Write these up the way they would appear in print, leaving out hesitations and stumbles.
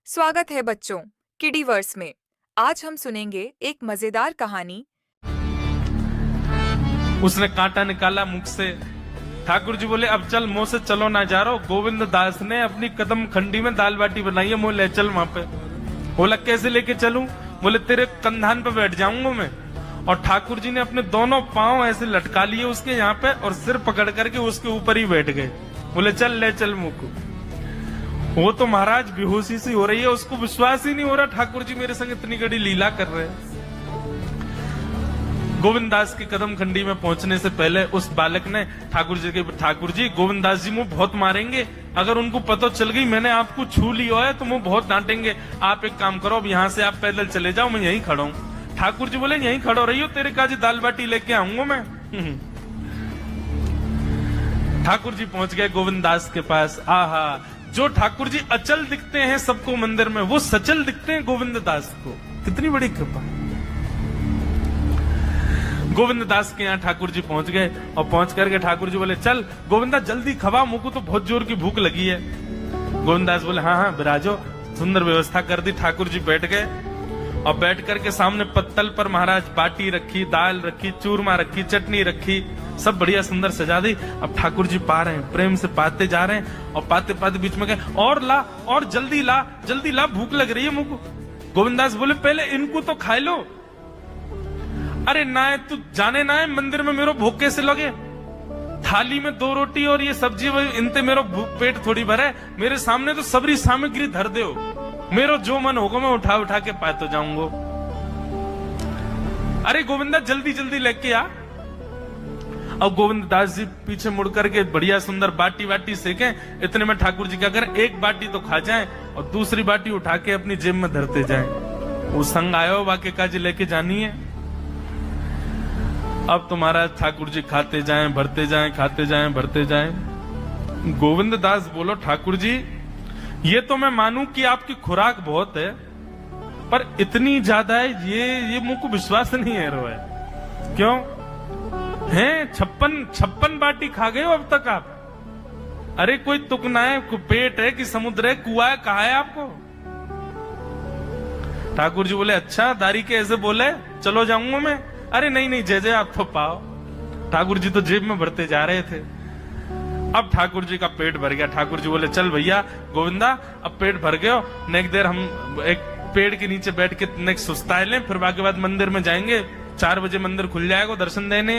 स्वागत है बच्चों किडीवर्स में। आज हम सुनेंगे एक मजेदार कहानी। उसने कांटा निकाला मुख से। ठाकुर जी बोले अब चल, मुंह से चलो ना जा रहा। गोविंद दास ने अपनी कदम खंडी में दाल बाटी बनाई है, मुंह ले चल वहां पे। बोला कैसे लेके चलूं? बोले तेरे कंधान पे बैठ जाऊंगा मैं। और ठाकुर जी ने अपने दोनों पांव ऐसे लटका लिए उसके यहाँ पे और सिर पकड़ करके उसके ऊपर ही बैठ गए। बोले चल ले चल मुंह को। वो तो महाराज बेहोशी सी हो रही है, उसको विश्वास ही नहीं हो रहा ठाकुर जी मेरे संग इतनी बड़ी लीला कर रहे हैं। गोविंद दास के कदम खंडी में पहुंचने से पहले उस बालक ने ठाकुर जी गोविंद दास जी मुझे बहुत मारेंगे, अगर उनको पता चल गई मैंने आपको छू लिया है तो मुझे बहुत डांटेंगे। आप एक काम करो, अब यहाँ से आप पैदल चले जाओ, मैं यहीं खड़ा हूँ। ठाकुर जी बोले यहीं खड़ो रही हो, तेरे काजी दाल बाटी लेके आऊंगा मैं। ठाकुर जी पहुंच गए गोविंद दास के पास। आहा, जो ठाकुर जी अचल दिखते हैं सबको मंदिर में, वो सचल दिखते हैं गोविंद दास को। कितनी बड़ी कृपा। गोविंद दास के यहाँ ठाकुर जी पहुंच गए और पहुंच करके ठाकुर जी बोले चल गोविंदा जल्दी खवा, मुझको तो बहुत जोर की भूख लगी है। गोविंद दास बोले हाँ हाँ बिराजो। सुंदर व्यवस्था कर दी। ठाकुर जी बैठ गए और बैठ करके सामने पत्तल पर महाराज बाटी रखी, दाल रखी, चूरमा रखी, चटनी रखी, सब बढ़िया सुंदर सजा दी। अब ठाकुर जी पा रहे हैं, प्रेम से पाते जा रहे हैं और पाते पाते बीच में गए और ला और जल्दी ला, भूख लग रही है मुझको। गोविंदास बोले पहले इनको तो खाए लो। अरे ना है तू जाने ना है मंदिर में मेरो भूख कैसे लगे? थाली में 2 रोटी और ये सब्जी, इनते मेरो पेट थोड़ी भरे। मेरे सामने तो सबरी सामग्री धर दो, मेरो जो मन होगा मैं उठा उठा के पाते जाऊंगा। अरे गोविंदा जल्दी जल्दी लेके आ। अब गोविंद दास जी पीछे मुड़ करके बढ़िया सुंदर बाटी वाटी सेके। इतने में ठाकुर जी क्या करें, एक बाटी तो खा जाएं और दूसरी बाटी उठा के अपनी जेब में धरते जाएं। वो संग आयो वाके काजी लेके जानी है। अब तो महाराज ठाकुर जी खाते जाएं भरते जाएं, खाते जाएं भरते जाएं। गोविंद दास बोलो ठाकुर जी ये तो मैं मानूं कि आपकी खुराक बहुत है, पर इतनी ज्यादा है ये मुझको विश्वास नहीं है रो है। क्यों हैं 56 बाटी खा गए हो अब तक आप? अरे कोई तुकना है, पेट है कि समुद्र है, कुआ है, कहा है आपको? ठाकुर जी बोले अच्छा दारी के ऐसे बोले, चलो जाऊंगा मैं। अरे नहीं जय आप तो पाओ। ठाकुर जी तो जेब में भरते जा रहे थे। अब ठाकुर जी का पेट भर गया। ठाकुर जी बोले चल भैया गोविंदा अब पेट भर गयो, नेक देर हम एक पेड़ के नीचे बैठ के नेक सुस्ताए लें, फिर बाकी बाद मंदिर में जाएंगे। 4 बजे मंदिर खुल जाएगा दर्शन देने।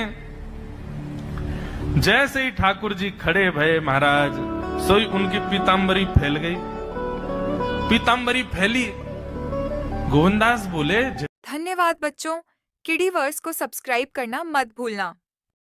जैसे ही ठाकुर जी खड़े भये महाराज, सोई उनकी पीताम्बरी फैल गई। पीताम्बरी फैली। गोविंदास बोले धन्यवाद बच्चों, किडीवर्स को सब्सक्राइब करना मत भूलना।